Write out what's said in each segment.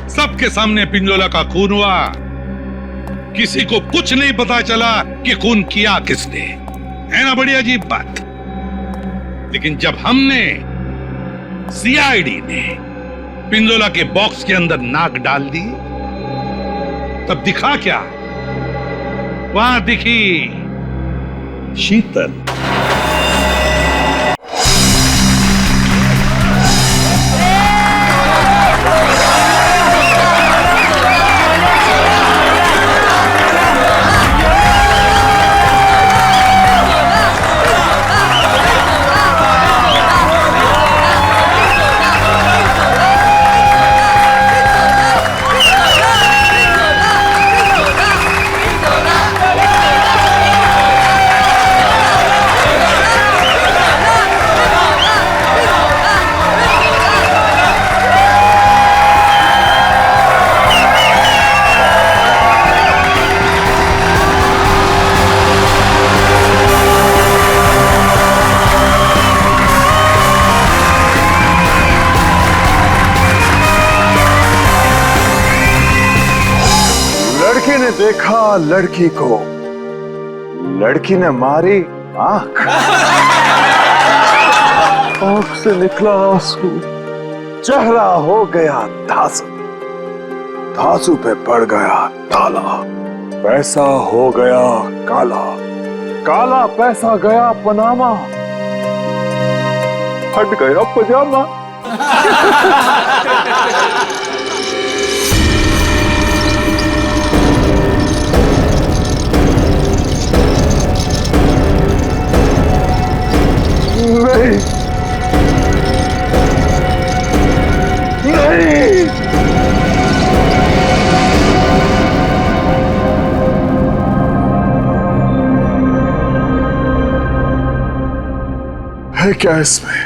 सबके सामने पिंजोला का खून हुआ। किसी को कुछ नहीं पता चला कि खून किया किसने। है ना बड़ी अजीब बात। लेकिन जब हमने सीआईडी ने पिंजोला के बॉक्स के अंदर नाक डाल दी, तब दिखा क्या? वहां दिखी शीतल। लड़के ने देखा लड़की को, लड़की ने मारी आंख, आंख से निकला आंसू, चेहरा हो गया धांसू, धांसू पे पड़ गया ताला, पैसा हो गया काला, काला पैसा गया पनामा, फट गया पजामा। नहीं, नहीं, है क्या इसमें?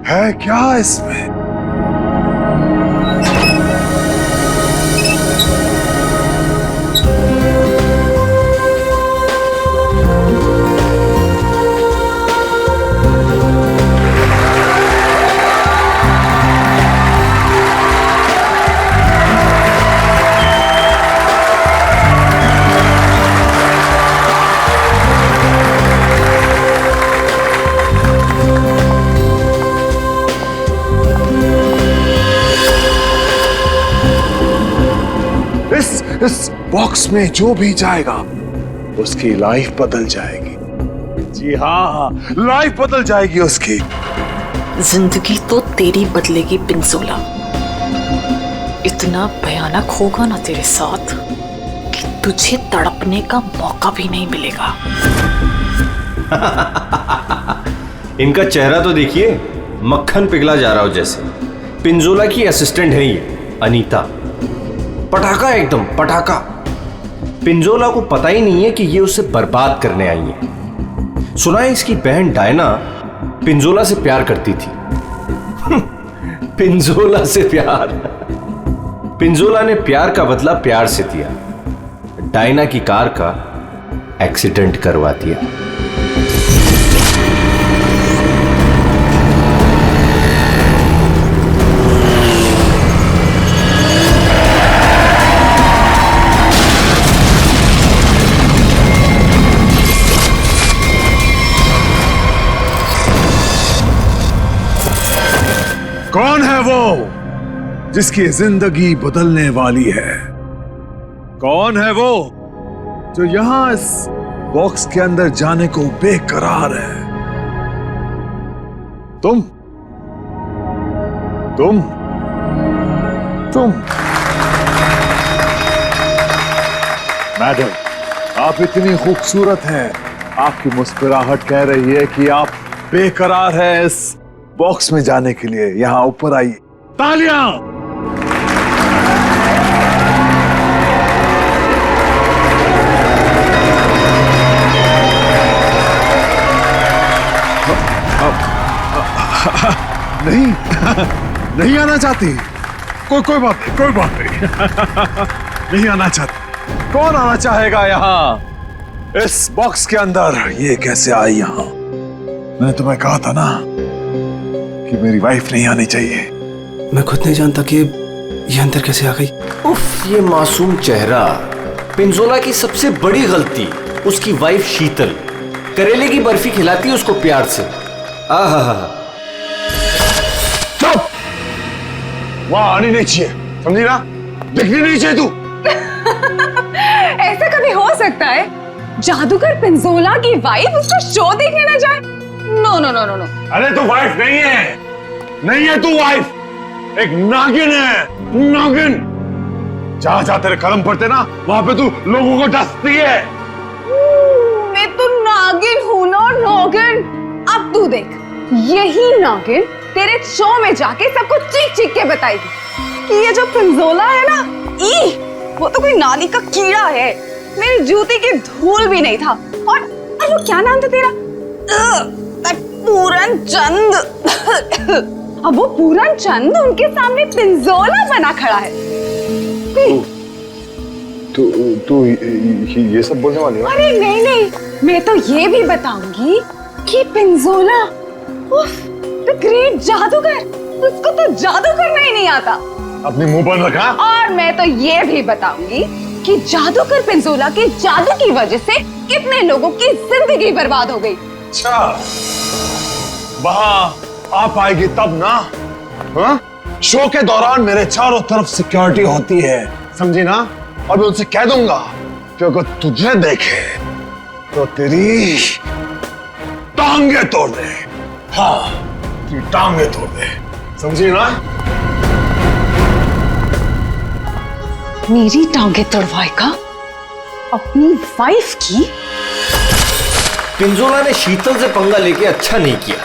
है क्या इसमें? इस बॉक्स में जो भी जाएगा उसकी लाइफ बदल जाएगी। जी हाँ, लाइफ बदल जाएगी उसकी। जिंदगी तो तेरी बदलेगी पिंजोला। इतना भयानक होगा ना तेरे साथ कि तुझे तड़पने का मौका भी नहीं मिलेगा। इनका चेहरा तो देखिए, मक्खन पिघला जा रहा हो जैसे। पिंजोला की असिस्टेंट है ये अनीता। पटाखा, एकदम पटाखा। पिंजोला को पता ही नहीं है कि ये उसे बर्बाद करने आई है। सुना है इसकी बहन डायना पिंजोला से प्यार करती थी। पिंजोला से प्यार। पिंजोला ने प्यार का बदला प्यार से दिया। डायना की कार का एक्सीडेंट करवा दिया। कौन है वो जिसकी जिंदगी बदलने वाली है? कौन है वो जो यहां इस बॉक्स के अंदर जाने को बेकरार है? तुम तुम तुम मैडम, आप इतनी खूबसूरत हैं। आपकी मुस्कुराहट कह रही है कि आप बेकरार हैं इस बॉक्स में जाने के लिए। यहां ऊपर आइए। तालियां! नहीं, नहीं आना चाहती। कोई बात नहीं। नहीं आना चाहती। कौन आना चाहेगा यहाँ? इस बॉक्स के अंदर ये कैसे आई यहाँ? मैंने तुम्हें कहा था ना कि मेरी वाइफ नहीं आनी चाहिए। मैं खुद नहीं जानता कि ये अंदर कैसे आ गई। उफ, ये मासूम चेहरा। पिंजोला की सबसे बड़ी गलती उसकी वाइफ शीतल करेले की बर्फी खिलाती है उसको प्यार से। आहा, चुप! वहां आनी नहीं चाहिए, समझी ना? दिखनी नहीं चाहिए तू। ऐसा कभी हो सकता है जादूगर पिंजोला की वाइफ उसका शो देखने ना जाए? No no no no no. अरे तू वाइफ नहीं है, नहीं है तू वाइफ, एक नागिन है, नागिन। जहां जहां तेरे कदम पड़ते ना वहां पे तू लोगों को डसती है। मैं तो नागिन हूं ना, नागिन। अब तू देख, यही नागिन तेरे शो में जाके सबको चीख चीख के बताएगी कि ये जो पिंजोला है ना, वो तो कोई नाली का कीड़ा है, मेरी जूती की धूल भी नहीं था। और वो क्या नाम था तेरा? पूरन चंद। अब वो पूरन चंद उनके सामने पिंजोला बना खड़ा है। तू ये सब बोलने वाली है? अरे नहीं नहीं, मैं तो ये भी बताऊंगी कि पिंजोला द ग्रेट जादूगर, उसको तो जादू करना ही नहीं आता। अपनी मुंह बंद रखा। और मैं तो ये भी बताऊंगी कि जादूगर पिंजोला के जादू की वजह से कितने लोगों की जिंदगी बर्बाद हो गई। अच्छा, वहां आप आएगी तब ना? हाँ? शो के दौरान मेरे चारों तरफ सिक्योरिटी होती है, समझी ना? और मैं उनसे कह दूंगा कि अगर तुझे देखे तो तेरी टांगे तोड़ दे। हाँ, तेरी टांगे तोड़ दे, समझी ना? मेरी टांगे तोड़वाएगा अपनी वाइफ की? पिंजोला ने शीतल से पंगा लेके अच्छा नहीं किया,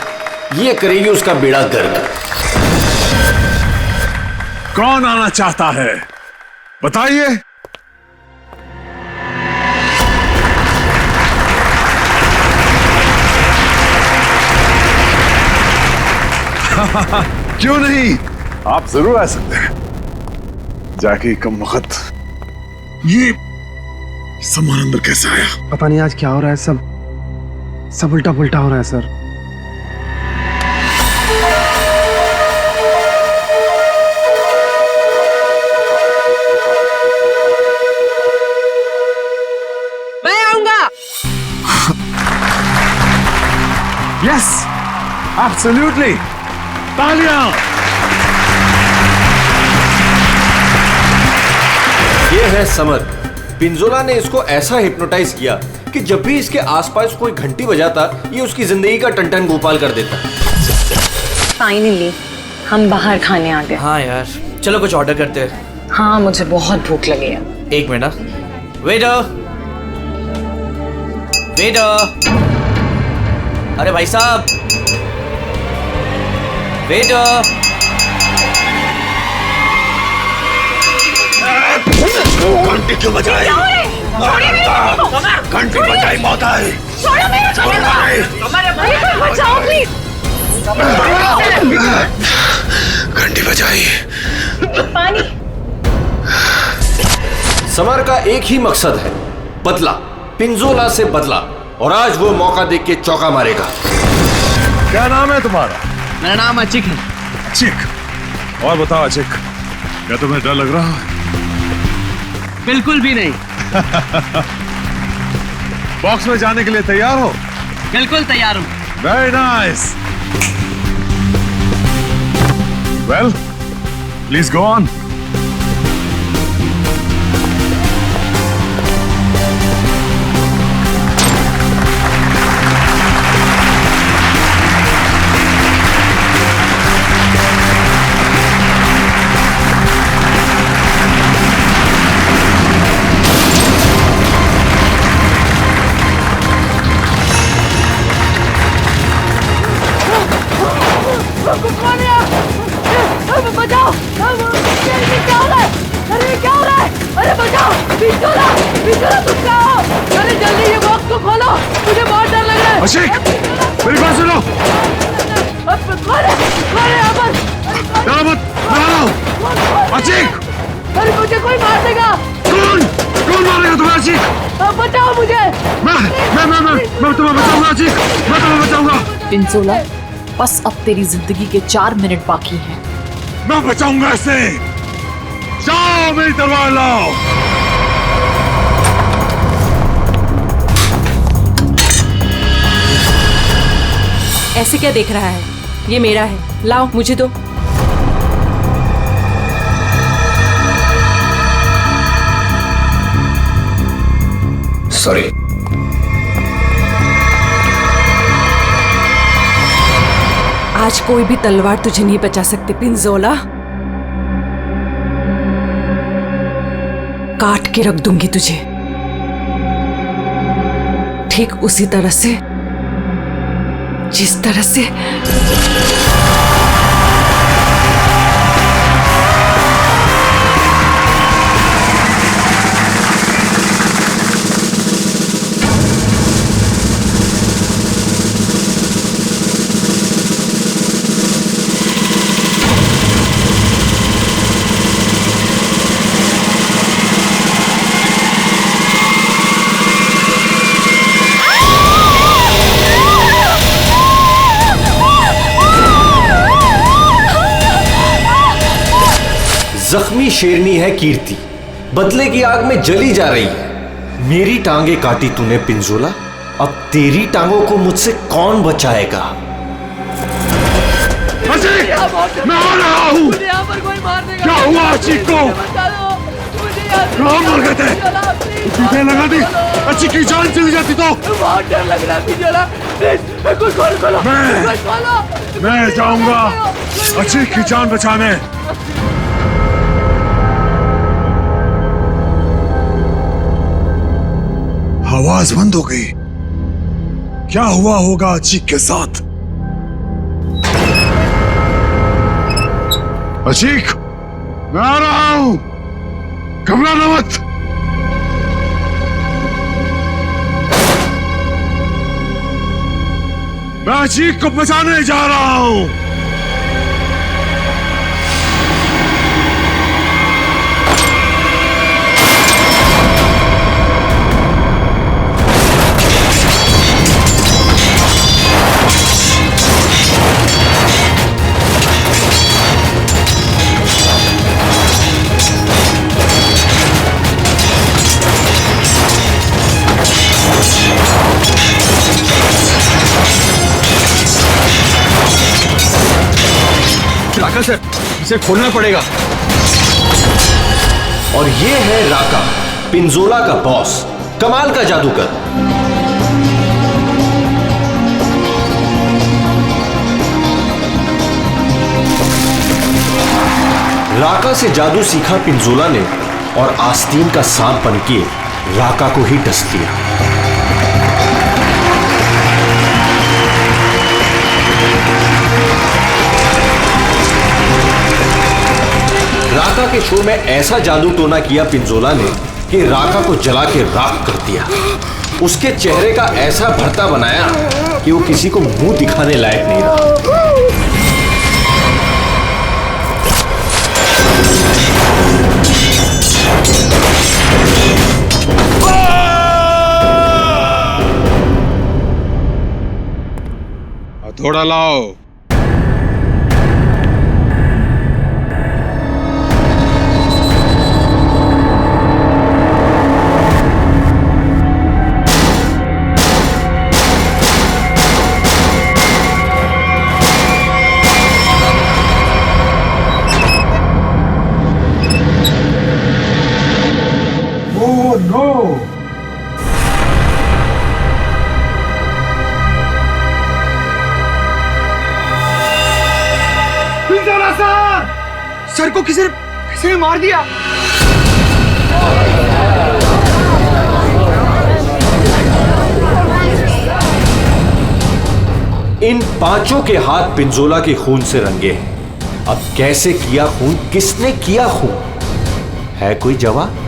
ये करेगी उसका बेड़ा गर्क। कौन आना चाहता है बताइए? क्यों नहीं, आप जरूर आ सकते हैं। जाके कम वक्त ये सामान अंदर कैसे आया? पता नहीं आज क्या हो रहा है, सब उल्टा पुल्टा हो रहा है सर। मैं आऊंगा। Yes, absolutely. तालियां। ये है समर। पिंजोला ने इसको ऐसा हिप्नोटाइज किया कि जब भी इसके आसपास कोई घंटी बजाता ये उसकी जिंदगी का टन गोपाल कर देता। फाइनली हम बाहर खाने आ गए। हाँ यार, चलो कुछ ऑर्डर करते हैं। हाँ, मुझे बहुत भूख लगी है। एक मिनट। वेटर, वेटर, अरे भाई साहब, वेटर। घंटी क्यों बजाई? घंटी बजाई मौत आई। बचाओ प्लीज। घंटी बजाई। पानी। समर का एक ही मकसद है, बदला, पिंजोला से बदला। और आज वो मौका देख के चौका मारेगा। क्या नाम है तुम्हारा? मेरा नाम अचिक है। अचिक। और बताओ अचिक, क्या तुम्हें डर लग रहा है? बिल्कुल भी नहीं। बॉक्स में जाने के लिए तैयार हो? बिल्कुल तैयार हूँ। Very nice. Well, please go on. बचाओ! क्या हो रहा है? अरे क्या हो रहा है? अरे बचाओ! पिंजोला! पिंजोला तुम क्या हो? अरे जल्दी ये बॉक्स को खोलो, मुझे बहुत डर लग रहा है। अशिक, मेरी बात सुनो। खोले अमन! डरो मत, डरो। अशिक! अरे मुझे कोई मार देगा। कौन? कौन मारेगा तुम्हें अजीत? बचाओ मुझे। मैं तुम्हें बचाऊंगा अजीत, मैं तुम्हें बचाऊंगा। पिंजोला, बस अब तेरी जिंदगी के 4 मिनट बाकी हैं। मैं बचाऊंगा इसे। जाओ मेरी तलवार लाओ। ऐसे क्या देख रहा है? ये मेरा है, लाओ मुझे दो। सॉरी। आज कोई भी तलवार तुझे नहीं बचा सकती पिंजोला। काट के रख दूंगी तुझे, ठीक उसी तरह से जिस तरह से जख्मी शेरनी है कीर्ति, बदले की आग में जली जा रही है। मेरी टांगे काटी तूने पिंजोला, अब तेरी टांगों को मुझसे कौन बचाएगा? अजीत, मैं आ रहा हूँ। क्या हुआ अजीत को? कहाँ मर गए थे? टीके लगा दी, अच्छी की जान चली जाती तो। बहुत डर लग रहा है पिंजोला, प्लीज कुछ खोलो। मैं जाऊंगा अच्छी की जान बचाने। आवाज बंद हो गई। क्या हुआ होगा अचीक के साथ? अचीक, मैं आ रहा हूं, घबराना मत। मैं अचीक को बचाने जा रहा हूं। सर, इसे खोलना पड़ेगा। और ये है राका, पिंजोला का बॉस, कमाल का जादूगर। राका से जादू सीखा पिंजोला ने और आस्तीन का सांप बनके राका को ही डस लिया। राका के शो में ऐसा जादू टोना किया पिंजोला ने कि राका को जला के राख कर दिया। उसके चेहरे का ऐसा भरता बनाया कि वो किसी को मुंह दिखाने लायक नहीं रहा। हथौड़ा लाओ। सर को किसी ने मार दिया। इन पांचों के हाथ पिंजोला के खून से रंगे हैं। अब कैसे किया खून, किसने किया खून, है कोई जवाब?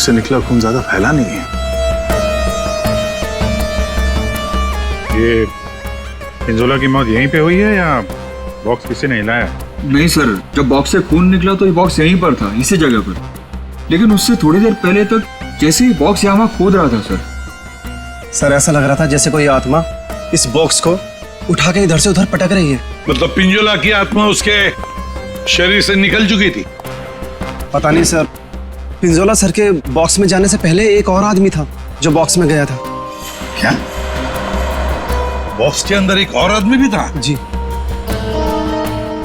बॉक्स से निकला खून ज्यादा फैला नहीं है। ये पिंजोला की मौत यहीं पे हुई है या बॉक्स किसी ने हिलाया? नहीं सर, जब बॉक्स से खून निकला तो ये बॉक्स यहीं पर था, इसी जगह पर। लेकिन उससे थोड़ी देर पहले तक जैसे ही बॉक्स यहाँ खोद रहा था सर ऐसा लग रहा था जैसे कोई आत्मा इस बॉक्स को उठा के इधर से उधर पटक रही है। मतलब पिंजोला की आत्मा उसके शरीर से निकल चुकी थी। पता नहीं सर, पिंजोला सर के बॉक्स में जाने से पहले एक और आदमी था जो बॉक्स में गया था। क्या बॉक्स के अंदर एक और आदमी भी था? जी।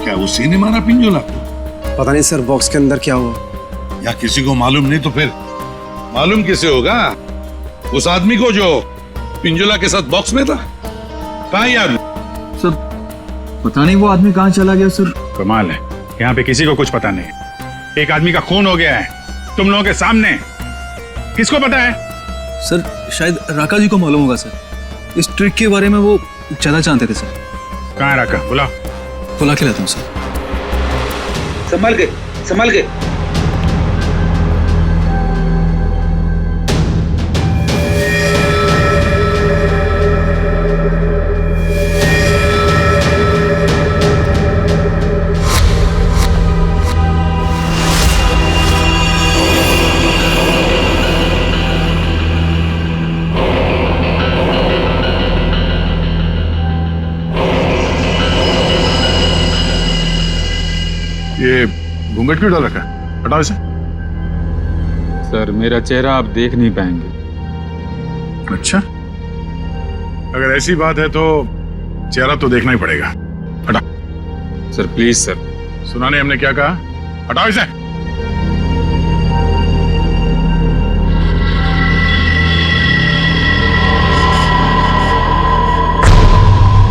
क्या उसी ने मारा पिंजोला को? पता नहीं सर बॉक्स के अंदर क्या हुआ। या किसी को मालूम नहीं तो फिर मालूम किसे होगा? उस आदमी को जो पिंजोला के साथ बॉक्स में था। कहाँ ये आदमी? सर पता नहीं वो आदमी कहाँ चला गया सर। कमाल है, यहाँ पे किसी को कुछ पता नहीं है। एक आदमी का खून हो गया है तुम लोगों के सामने, किसको पता है? सर शायद राका जी को मालूम होगा सर, इस ट्रिक के बारे में वो ज्यादा जानते थे सर। कहाँ है राका? बुला के लाता हूँ सर। संभल के, संभल के। ये घूंघट क्यों डाल रखा है? हटाओ इसे। सर मेरा चेहरा आप देख नहीं पाएंगे। अच्छा, अगर ऐसी बात है तो चेहरा तो देखना ही पड़ेगा। हटा। Sir please sir. सुना नहीं हमने क्या कहा? हटाओ इसे।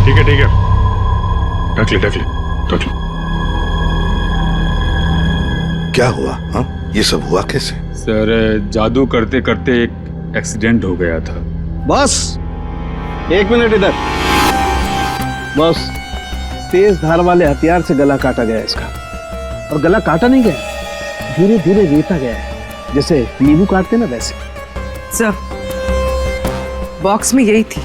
ठीक है ठीक है, ढक ले ढक ले ढक ले। क्या हुआ? हाँ, ये सब हुआ कैसे? सर जादू करते करते एक एक्सीडेंट हो गया था। बस 1 मिनट इधर। बस तेज धार वाले हथियार से गला काटा गया इसका, और गला काटा नहीं गया, धीरे धीरे रेता गया है, जैसे नींबू काटते ना वैसे। सर बॉक्स में यही थी।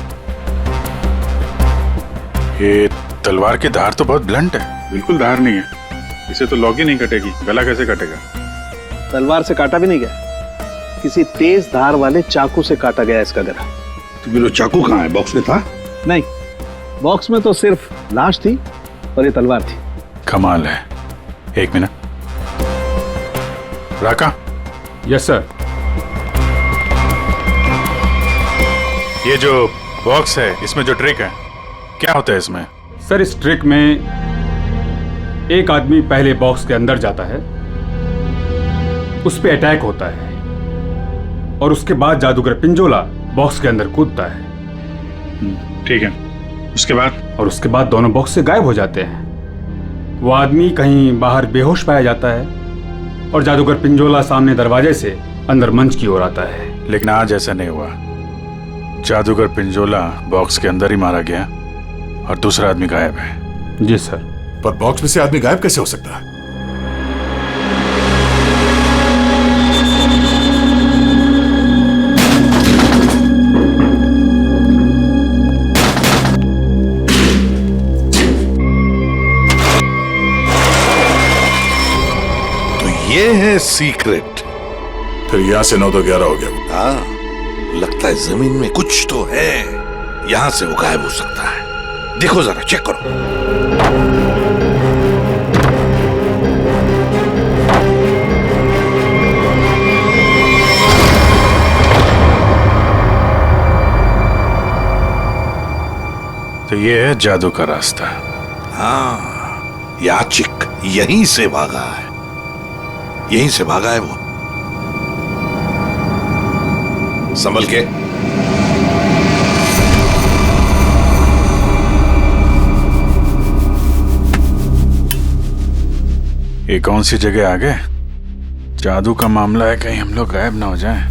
ये तलवार की धार तो बहुत ब्लंट है। बिल्कुल धार नहीं है, इसे तो लॉक ही नहीं कटेगी। गला कैसे कटेगा? तलवार से काटा भी नहीं गया, किसी तेज धार वाले चाकू से काटा गया इसका गला। तो फिर वो चाकू कहाँ है? बॉक्स में था? नहीं, बॉक्स में तो सिर्फ लाश थी और ये तलवार थी। कमाल है। 1 मिनट। राका। Yes sir. ये जो बॉक्स है इसमें जो ट्रिक है क्या होता है इसमें? सर इस ट्रिक में एक आदमी पहले बॉक्स के अंदर जाता है, उस पे अटैक होता है, और उसके बाद जादूगर पिंजोला बॉक्स के अंदर कूदता है। ठीक है, उसके बाद? और उसके बाद दोनों बॉक्स से गायब हो जाते हैं। वो आदमी कहीं बाहर बेहोश पाया जाता है और जादूगर पिंजोला सामने दरवाजे से अंदर मंच की ओर आता है। लेकिन आज ऐसा नहीं हुआ। जादूगर पिंजोला बॉक्स के अंदर ही मारा गया और दूसरा आदमी गायब है। जी सर। पर बॉक्स में से आदमी गायब कैसे हो सकता है? तो ये है सीक्रेट। फिर यहाँ से 9 तो 11 हो गया। हाँ, लगता है जमीन में कुछ तो है, यहां से वो गायब हो सकता है। देखो जरा, चेक करो। तो ये है जादू का रास्ता। हाँ, याचिक यहीं से भागा है, यहीं से भागा है वो। संभल के। ये कौन सी जगह आ गए? जादू का मामला है, कहीं हम लोग गायब ना हो जाएं।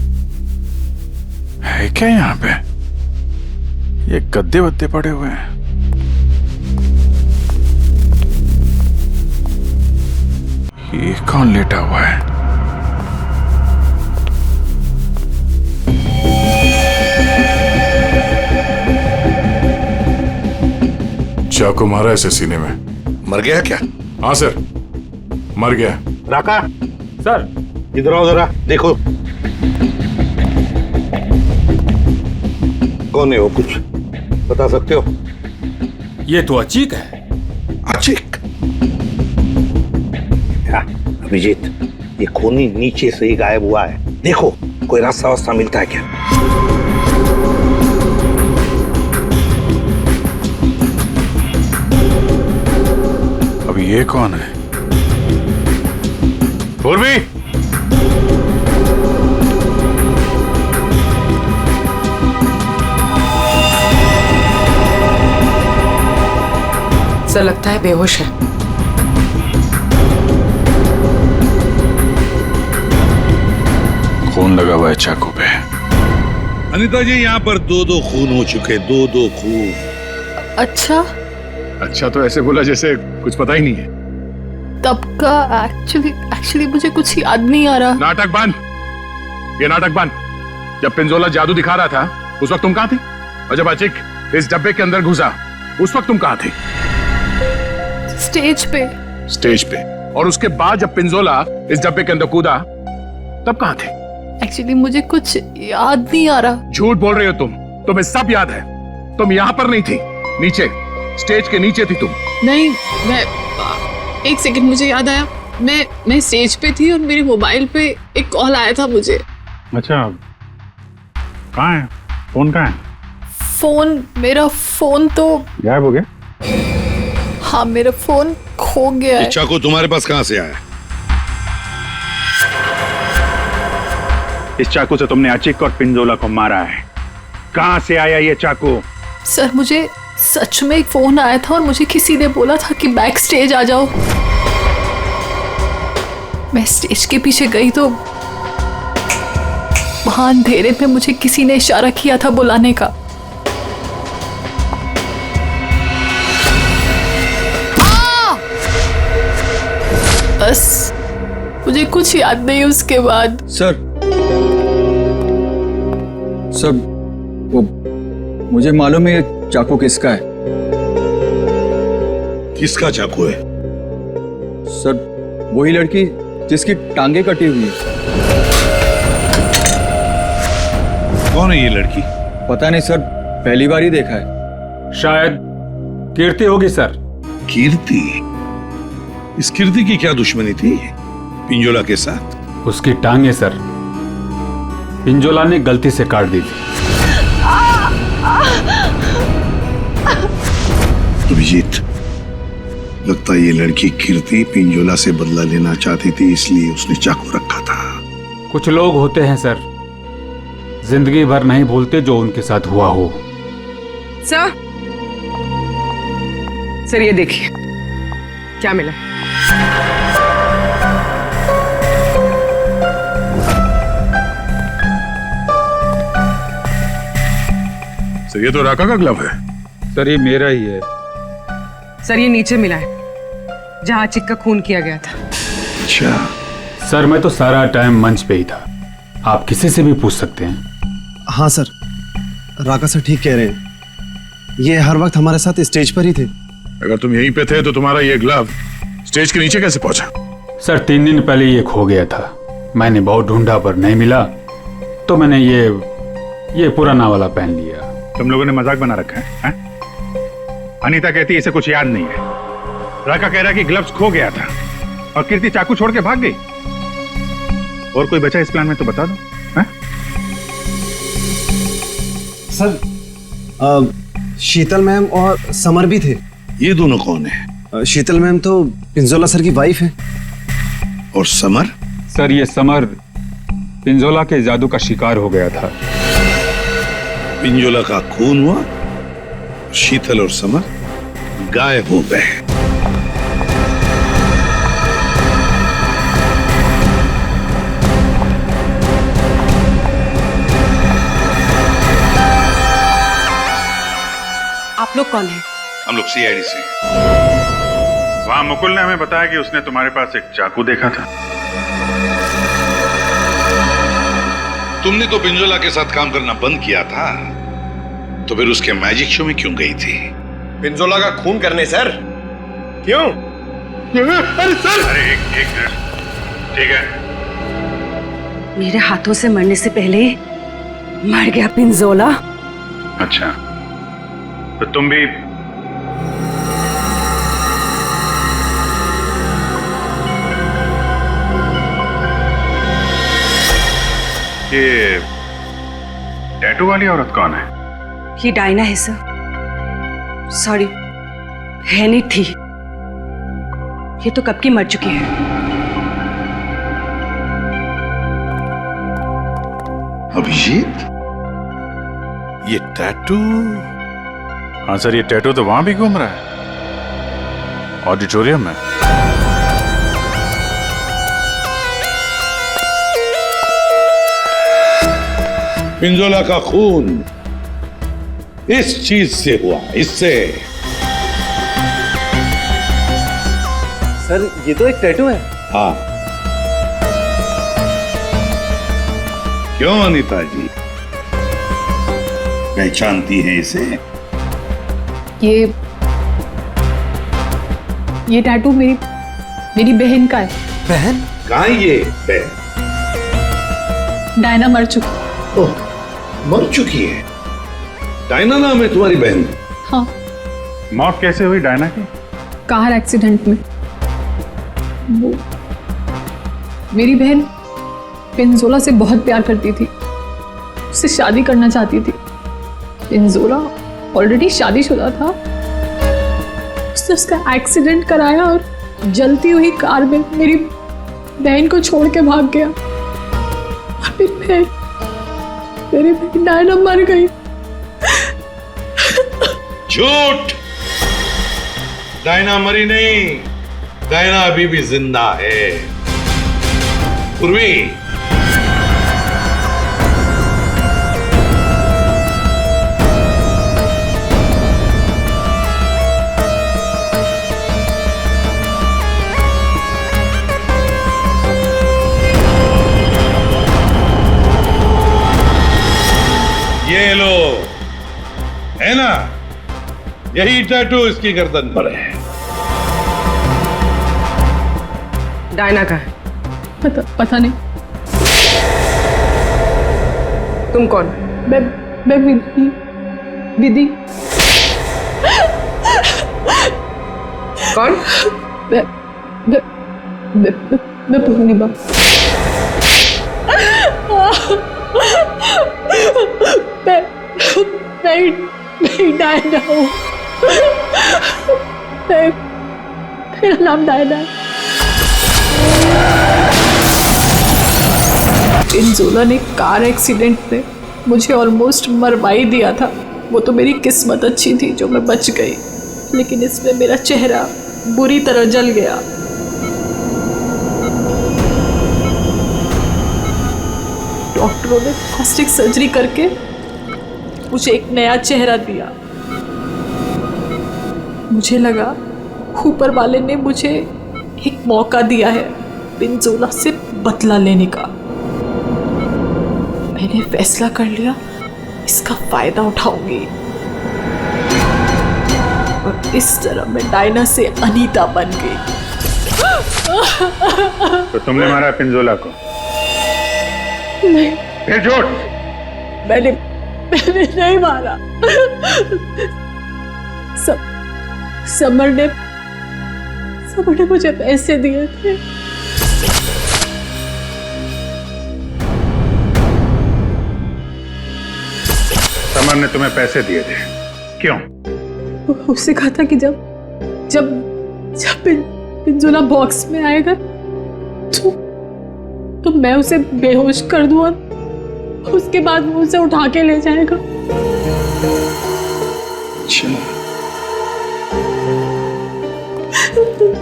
है क्या यहाँ पे? ये गद्दे वद्दे पड़े हुए हैं। ये कौन लेटा हुआ है? चाकू मारा ऐसे सीने में। मर गया क्या? हाँ सर, मर गया। राका, सर इधर आओ जरा, देखो कौन है वो, कुछ बता सकते हो? ये तो अचीक है। अचीक? क्या अभिजीत, ये खूनी नीचे से ही गायब हुआ है, देखो कोई रास्ता वास्ता मिलता है क्या? अभी ये कौन है? पूर्वी, सर लगता है बेहोश है। खून लगा हुआ है चाकू पे। अनीता जी, यहाँ पर 2-2 खून हो चुके, 2-2 खून। अच्छा, अच्छा तो ऐसे बोला जैसे कुछ पता ही नहीं है। तब का एक्चुअली मुझे कुछ याद नहीं आ रहा। नाटक बंद, ये नाटक बंद। जब पिंजोला जादू दिखा रहा था उस वक्त तुम कहाँ थी? और जब अचिक इस डब्बे के अंदर घुसा उस वक्त तुम कहाँ थी? स्टेज पे। स्टेज पे। और उसके बाद जब पिंजोला इस डब्बे के अंदर कूदा तब कहाँ थे? एक्चुअली मुझे कुछ याद नहीं आ रहा। झूठ बोल रहे हो तुम, तुम्हें सब याद है। तुम यहाँ पर नहीं थी, नीचे स्टेज के नीचे थी तुम। नहीं, मैं एक सेकंड, मुझे याद आया, मैं स्टेज पे थी और मेरे मोबाइल पे एक कॉल आया था मुझे। अच्छा, कहाँ है फोन? कहाँ है फोन? मेरा फोन तो गायब हो गया। हाँ, मेरा फोन खो गया है। चाकू तुम्हारे पास कहाँ से आया? इस चाकू से तुमने अचिक और पिंजोला को मारा है। कहाँ से आया ये चाकू? सर मुझे सच में एक फोन आया था और मुझे किसी ने बोला था कि बैक स्टेज आ जाओ। मैं स्टेज के पीछे गई तो वहां अंधेरे में मुझे किसी ने इशारा किया था बुलाने का। बस मुझे कुछ याद नहीं उसके बाद। सर वो मुझे मालूम है ये चाकू किसका है। किसका चाकू है? सर वही लड़की जिसकी टांगे कटी हुई है। कौन है ये लड़की? पता नहीं सर, पहली बार ही देखा है। शायद कीर्ति होगी सर। कीर्ति? इस कीर्ति की क्या दुश्मनी थी पिंजोला के साथ? उसकी टांगे सर पिंजोला ने गलती से काट दी थी। अभिजीत, लगता है ये लड़की कीर्ति पिंजोला से बदला लेना चाहती थी, इसलिए उसने चाकू रखा था। कुछ लोग होते हैं सर, जिंदगी भर नहीं भूलते जो उनके साथ हुआ हो। सर ये देखिए क्या मिला। सर ये तो राका का ग्लव है। सर ये मेरा ही है। सर ये नीचे मिला है जहां अचिक का खून किया गया था। अच्छा सर, मैं तो सारा टाइम मंच पे ही था, आप किसी से भी पूछ सकते हैं। हाँ सर, राका सर ठीक कह रहे हैं, ये हर वक्त हमारे साथ स्टेज पर ही थे। अगर तुम यहीं पे थे तो तुम्हारा ये ग्लव स्टेज के नीचे कैसे पहुंचा? सर 3 दिन पहले ये खो गया था, मैंने बहुत ढूंढा पर नहीं मिला, तो मैंने ये पुराना वाला पहन लिया। तुम लोगों ने मजाक बना रखा है? अनीता कहती इसे कुछ याद नहीं है, राका कह रहा कि ग्लव्स खो गया था और कीर्ति चाकू छोड़ के भाग गई। और कोई बचा इस प्लान में तो बता दो। सर शीतल मैम और समर भी थे। ये दोनों कौन है? शीतल मैम तो पिंजोला सर की वाइफ है। और समर? सर ये समर पिंजोला के जादू का शिकार हो गया था। पिंजोला का खून हुआ, शीतल और समर गायब हो गए। आप लोग कौन हैं? हम लोग सीआईडी से। वहां मुकुल ने हमें बताया कि उसने तुम्हारे पास एक चाकू देखा था। तुमने तो पिंजोला के साथ काम करना बंद किया था, तो फिर उसके मैजिक शो में क्यों गई थी? पिंजोला का खून करने सर। क्यों? अरे सर, अरे एक मिनट, ठीक है। मेरे हाथों से मरने से पहले ही मर गया पिंजोला। अच्छा, तो तुम भी ये टैटू वाली औरत कौन है? ये डायना है सर। सॉरी, है नहीं थी। ये तो कब की मर चुकी है। अभिजीत, ये टैटू? हाँ सर, ये टैटू तो वहां भी घूम रहा है, ऑडिटोरियम में। पिंजोला का खून इस चीज से हुआ, इससे। सर, ये तो एक टैटू है। हाँ, क्यों अनीता जी, पहचानती हैं इसे? ये टैटू मेरी बहन का है। बहन? कहाँ है ये बहन? डायना मर चुकी। ओह, मर चुकी है? डायना नाम है तुम्हारी बहन? हाँ। मौत कैसे हुई डायना की? कार एक्सीडेंट में। वो मेरी बहन पिंजोला से बहुत प्यार करती थी, उससे शादी करना चाहती थी। पिंजोला ऑलरेडी शादीशुदा था। उसने उसका एक्सीडेंट कराया और जलती हुई कार में मेरी बहन को छोड़ के भाग गया। और फिर मेरी बहन डायना मर गई। झूठ! डायना मरी नहीं, डायना अभी भी जिंदा है। पूर्वी, ये लो, है ना? यही टैटू इसकी गर्दन पर है। डायना का है? पता नहीं। तुम कौन? मैं विधि। कौन? मैं पूर्णिमा। मैं डायना हूँ। मेरा नाम डायना है। पिंजोला ने कार एक्सीडेंट में मुझे ऑलमोस्ट मरवा ही दिया था। वो तो मेरी किस्मत अच्छी थी जो मैं बच गई, लेकिन इसमें मेरा चेहरा बुरी तरह जल गया। डॉक्टरों ने प्लास्टिक सर्जरी करके मुझे एक नया चेहरा दिया। मुझे लगा ऊपर वाले ने मुझे एक मौका दिया है पिंजोला से बदला लेने का। मैंने फैसला कर लिया, इसका फायदा उठाऊंगी और इस तरह मैं डायना से अनीता बन गई। तो तुमने मारा पिंजोला को? नहीं। फिर झूठ? मैंने नहीं मारा। समर ने मुझे पैसे दिए थे। समर ने तुम्हें पैसे दिए थे? क्यों? उससे कहा था कि जब पिंजोला बॉक्स में आएगा तो मैं उसे बेहोश कर दूं और उसके बाद वो उसे उठा के ले जाएगा। अच्छा,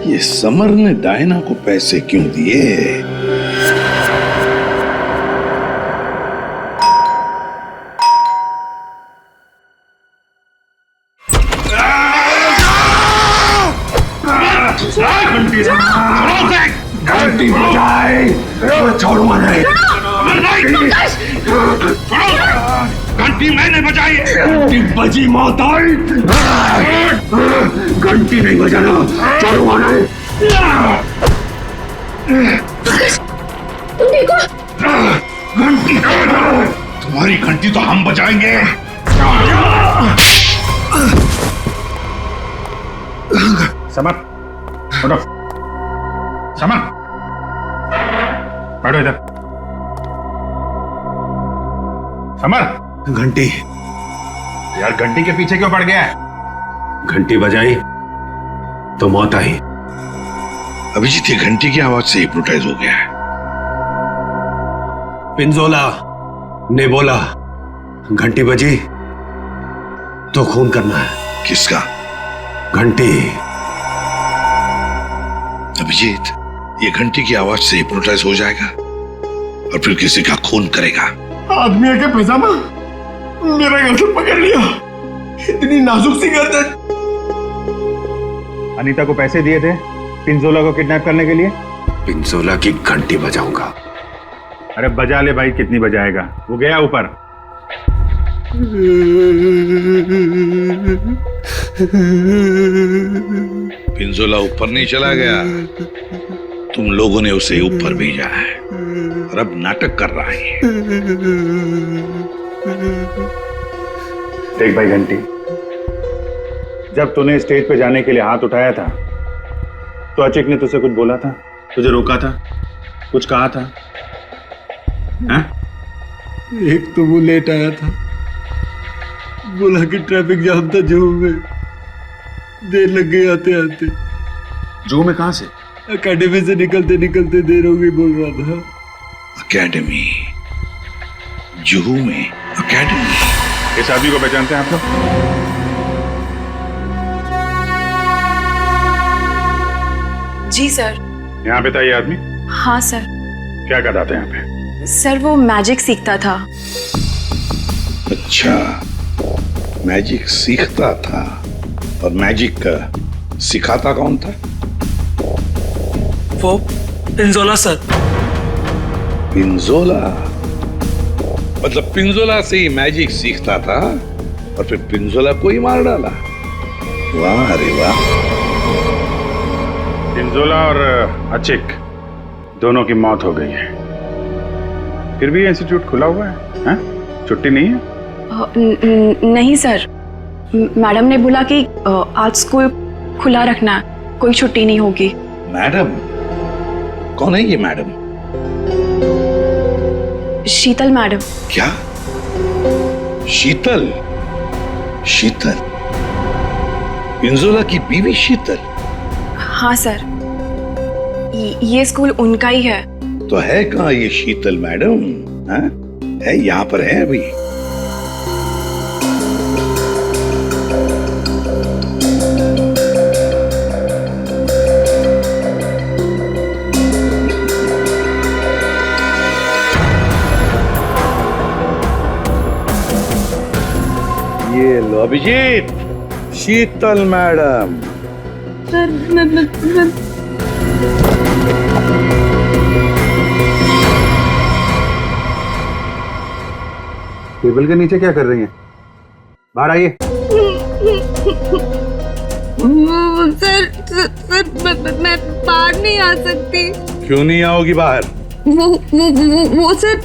ये समर ने डायना को पैसे क्यों दिए? घंटी बजाए, छोड़ूंगा नहीं। घंटी मैंने बजाई है। घंटी बजी मौत आई। घंटी नहीं बजाना, चलो आना है। तुम ठीक हो? घंटी तुम्हारी घंटी तो हम बजाएंगे। समर, उठो। समर, बैठो इधर। समर, घंटी यार घंटी के पीछे क्यों पड़ गया है? घंटी बजाई तो मौत आई। अभिजीत ये घंटी की आवाज से हिप्नोटाइज हो गया है। पिंजोला ने बोला घंटी बजी तो खून करना है। किसका? घंटी। अभिजीत ये घंटी की आवाज से हिप्नोटाइज हो जाएगा और फिर किसी का खून करेगा। आदमी के पैजामा मेरा गर्दन पकड़ लिया। इतनी नाजुक सी गर्दन। अनीता को पैसे दिए थे पिंजोला को किडनैप करने के लिए। पिंजोला की घंटी बजाऊंगा। अरे बजा ले भाई, कितनी बजाएगा? वो गया ऊपर। पिंजोला ऊपर नहीं चला गया, तुम लोगों ने उसे ऊपर भेजा है और अब नाटक कर रहा है। देख भाई घंटी, जब तूने स्टेज पे जाने के लिए हाथ उठाया था तो अचिक ने तुझसे कुछ बोला था? तुझे रोका था? कुछ कहा था? हाँ? एक तो वो लेट आया था, बोला कि ट्रैफिक जाम था जू में, देर लग गई आते आते। जू में कहां से? अकेडमी से निकलते निकलते देर हो गई बोल रहा था। अकेडमी? जुहू में अकेडमी? इस आदमी को पहचानते हैं आप लोग? जी सर। यहाँ पे था ये आदमी? हाँ सर। क्या करता था यहाँ पे? सर वो मैजिक सीखता था। अच्छा, मैजिक सीखता था। और मैजिक सिखाता कौन था? वो पिंजोला सर। पिंजोला? मतलब पिंजोला से ही मैजिक सीखता था और फिर पिंजोला को ही मार डाला? वाह अरे वाह। पिंजोला और अचिक दोनों की मौत हो गई है, फिर भी इंस्टीट्यूट खुला हुआ है, हाँ? छुट्टी नहीं है? नहीं सर, मैडम ने बोला कि आज स्कूल खुला रखना है, कोई छुट्टी नहीं होगी। मैडम? कौन है ये मैडम? शीतल मैडम। क्या? शीतल? शीतल पिंजोला की बीवी शीतल? हाँ सर, ये स्कूल उनका ही है। तो है कहाँ ये शीतल मैडम? हाँ? है यहाँ पर है अभी? ये लो अभिजीत, शीतल मैडम। टेबल के नीचे क्या कर रही हैं? बाहर आइए। सर मैं बाहर नहीं आ सकती। क्यों नहीं आओगी बाहर? वो सर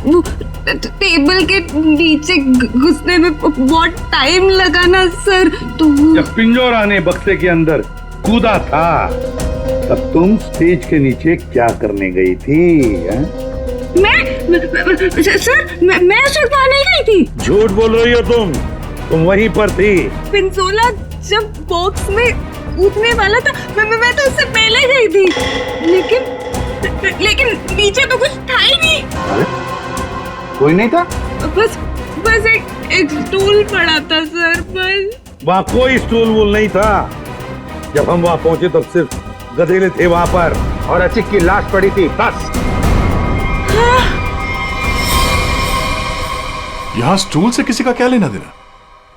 टेबल के नीचे घुसने में बहुत टाइम लगा ना सर, तो जब पिंजोरा ने बक्से के अंदर कूदा था तब तुम स्टेज के नीचे क्या करने गई थी? सर मैं उसे बाहर नहीं गई थी। झूठ बोल रही हो तुम वहीं पर थी। पिंजोला जब बॉक्स में कूदने वाला था मैं तो उससे पहले गई थी, लेकिन नीचे तो कुछ था ही नहीं। अरे? कोई नहीं था? बस एक स्टूल पड़ा था सर, बस। वहाँ कोई स्टूल वूल नहीं था। जब हम वहाँ पहुंचे तब सिर्फ गधेले थे वहाँ पर और अचिक की लाश पड़ी थी, बस। यहाँ स्टूल से किसी का क्या लेना देना?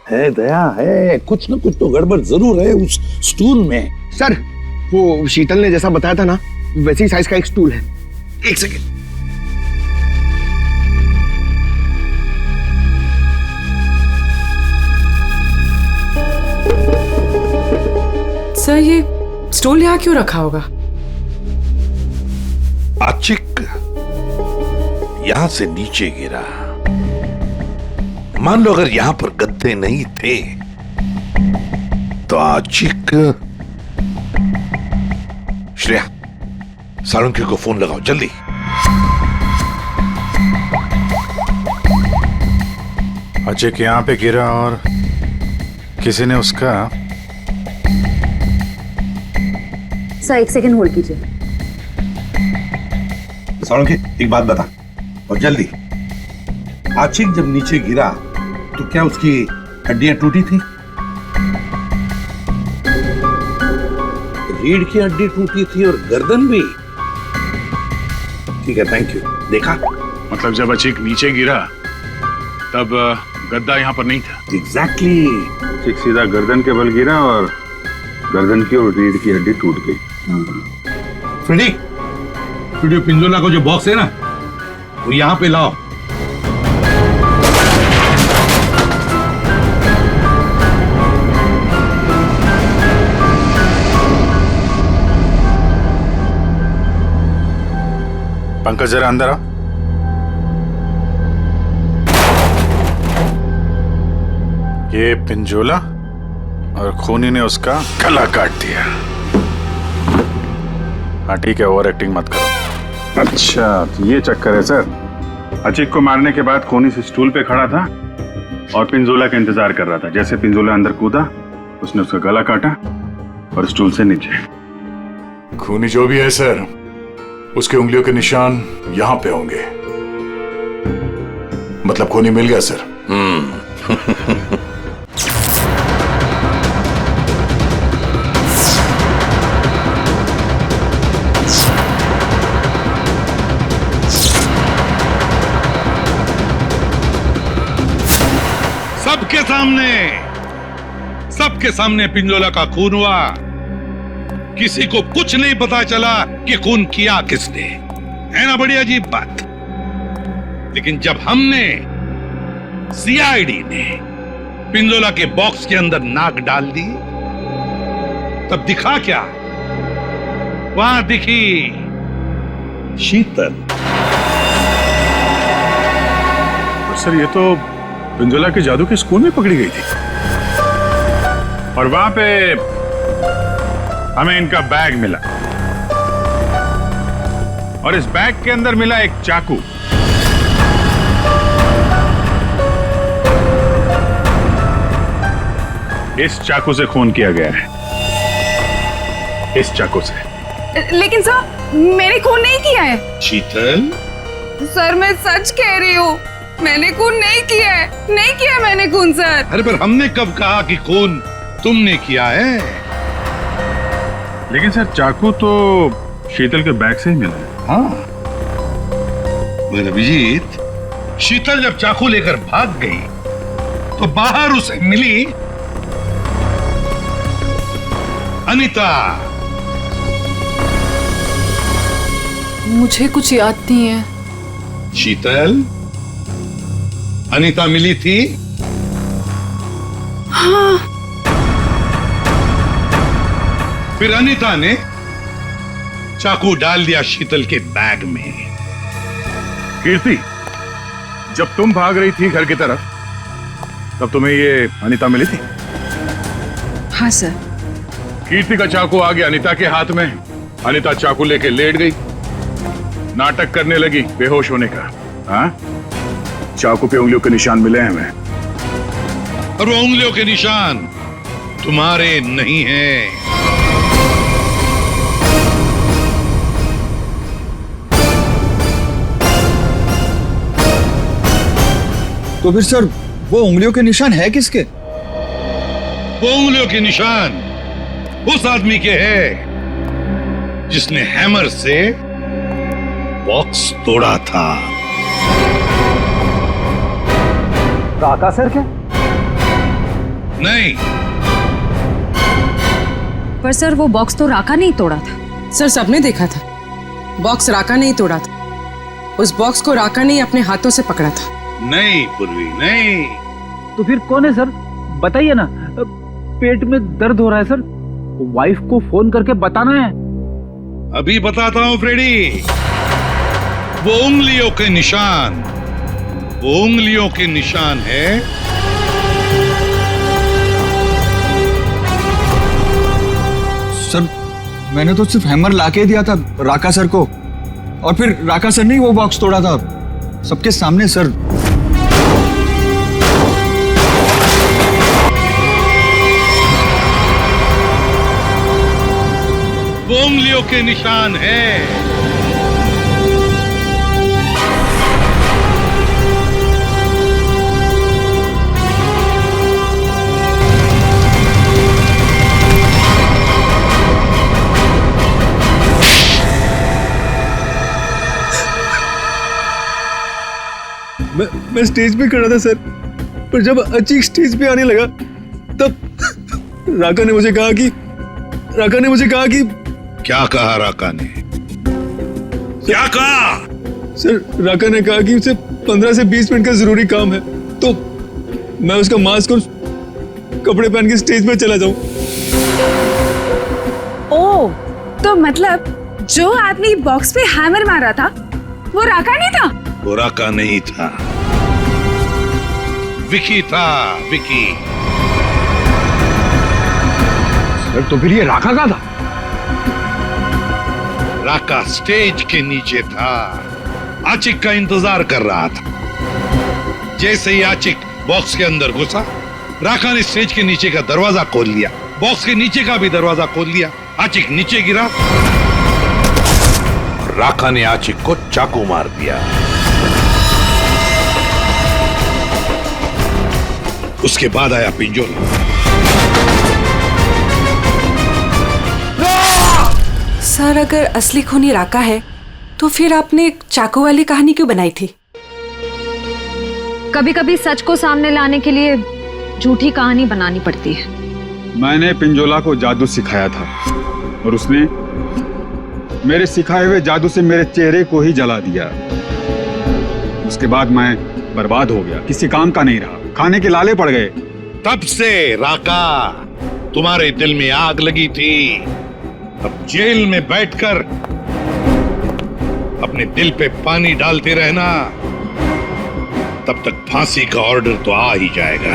है दया, है कुछ न कुछ तो गड़बड़ जरूर है उस स्टूल में। सर वो शीतल ने जैसा बताया था ना, वैसे ही साइज का एक स्टूल है। एक सेकेंड। सर ये स्टूल यहाँ क्यों रखा होगा? आचिक यहां से नीचे गिरा। मान लो अगर यहां पर गद्दे नहीं थे तो आचिक। श्रेया, सालुंखे को फोन लगाओ जल्दी। अचिक यहाँ पे गिरा और किसी ने उसका। सर 1 सेकंड होल्ड कीजिए। सालुंखे एक बात बता और जल्दी। आचिक जब नीचे गिरा तो क्या उसकी हड्डियां टूटी थी? रीढ़ की हड्डी टूटी थी और गर्दन भी। ठीक है, थैंक यू। देखा? मतलब जब अचिक नीचे गिरा तब गद्दा यहाँ पर नहीं था। एग्जैक्टली। अचिक सीधा गर्दन के बल गिरा और गर्दन की और रीढ़ की हड्डी टूट गई। फ्रेडी, स्टूडियो पिंजोला को जो बॉक्स है ना वो यहाँ पे लाओ। पंकज जरा अंदर आओ। ये पिंजोला और खूनी ने उसका गला काट दिया। हाँ ठीक है, ओवर एक्टिंग मत करो। अच्छा तो ये चक्कर है सर। अचिक को मारने के बाद खूनी से स्टूल पे खड़ा था और पिंजोला का इंतजार कर रहा था। जैसे पिंजोला अंदर कूदा उसने उसका गला काटा और स्टूल से नीचे। खूनी जो भी है सर, उसके उंगलियों के निशान यहां पे होंगे। मतलब खूनी मिल गया सर। सबके सामने पिंजोला का खून हुआ। किसी को कुछ नहीं पता चला कि खून किया किसने। है ना बड़ी अजीब बात। लेकिन जब हमने सीआईडी ने पिंजोला के बॉक्स के अंदर नाक डाल दी तब दिखा क्या? वहां दिखी शीतल। सर ये तो पिंजोला के जादू के स्कूल में पकड़ी गई थी और वहां पे हमें इनका बैग मिला और इस बैग के अंदर मिला एक चाकू। इस चाकू से खून किया गया है। इस चाकू से। लेकिन सर मैंने खून नहीं किया है। शीतल, सर मैं सच कह रही हूँ, मैंने खून नहीं किया है। नहीं किया मैंने खून सर। अरे पर हमने कब कहा कि खून तुमने किया है? लेकिन सर चाकू तो शीतल के बैग से ही मिला है। हाँ मगर अभिजीत, शीतल जब चाकू लेकर भाग गई तो बाहर उसे मिली अनीता। मुझे कुछ याद नहीं है। शीतल, अनीता मिली थी? हाँ। फिर अनीता ने चाकू डाल दिया शीतल के बैग में। कीर्ति, जब तुम भाग रही थी घर की तरफ तब तुम्हें ये अनीता मिली थी? हाँ सर। कीर्ति का चाकू आ गया अनीता के हाथ में। अनीता चाकू लेके लेट गई, नाटक करने लगी बेहोश होने का। हाँ, चाकू पे उंगलियों के निशान मिले हैं हमें। और वो उंगलियों के निशान तुम्हारे नहीं हैं। तो फिर सर वो उंगलियों के निशान है किसके? वो उंगलियों के निशान उस आदमी के हैं जिसने हैमर से बॉक्स तोड़ा था। काका सर क्या? नहीं। पर सर वो बॉक्स तो राका नहीं तोड़ा था। सर सबने देखा था, बॉक्स राका नहीं तोड़ा था। उस बॉक्स को राका ने अपने हाथों से पकड़ा था। नहीं पूर्वी, नहीं। तो फिर कौन है सर? बताइए ना। पेट में दर्द हो रहा है सर, वाइफ को फोन करके बताना है। अभी बताता हूं फ्रेडी। वो उंगलियों के निशान, वो उंगलियों के निशान है सर। मैंने तो सिर्फ हैमर लाके दिया था राका सर को, और फिर राका सर ने ही वो बॉक्स तोड़ा था सबके सामने सर। वो उंगलियों के निशान है। मैं स्टेज पे खड़ा था सर, पर जब अचीक स्टेज पे आने लगा तब राका ने मुझे कहा कि क्या कहा राका ने? क्या कहा? सर राका ने कहा कि उसे 15 से 20 मिनट का जरूरी काम है, तो मैं उसका मास्क और कपड़े पहन के स्टेज पे चला जाऊं। ओ, तो मतलब जो आदमी बॉक्स पे हैमर मारा था वो राका नहीं था? वो राका नहीं था, विकी था, विकी। सर तो फिर ये राका का था? राका स्टेज के नीचे था, आचिक का इंतजार कर रहा था। जैसे ही आचिक बॉक्स के अंदर घुसा, राका ने स्टेज के नीचे का दरवाजा खोल लिया, बॉक्स के नीचे का भी दरवाजा खोल लिया। आचिक नीचे गिरा और राका ने आचिक को चाकू मार दिया। उसके बाद आया पिंजोला। सर अगर असली खूनी राका है तो फिर आपने चाकू वाली कहानी क्यों बनाई थी? कभी कभी सच को सामने लाने के लिए झूठी कहानी बनानी पड़ती है। मैंने पिंजोला को जादू सिखाया था और उसने मेरे सिखाए हुए जादू से मेरे चेहरे को ही जला दिया। उसके बाद मैं बर्बाद हो गया, किसी काम का नहीं रहा, खाने के लाले पड़ गए। तब से राका तुम्हारे दिल में आग लगी थी। अब जेल में बैठकर अपने दिल पे पानी डालते रहना, तब तक फांसी का ऑर्डर तो आ ही जाएगा।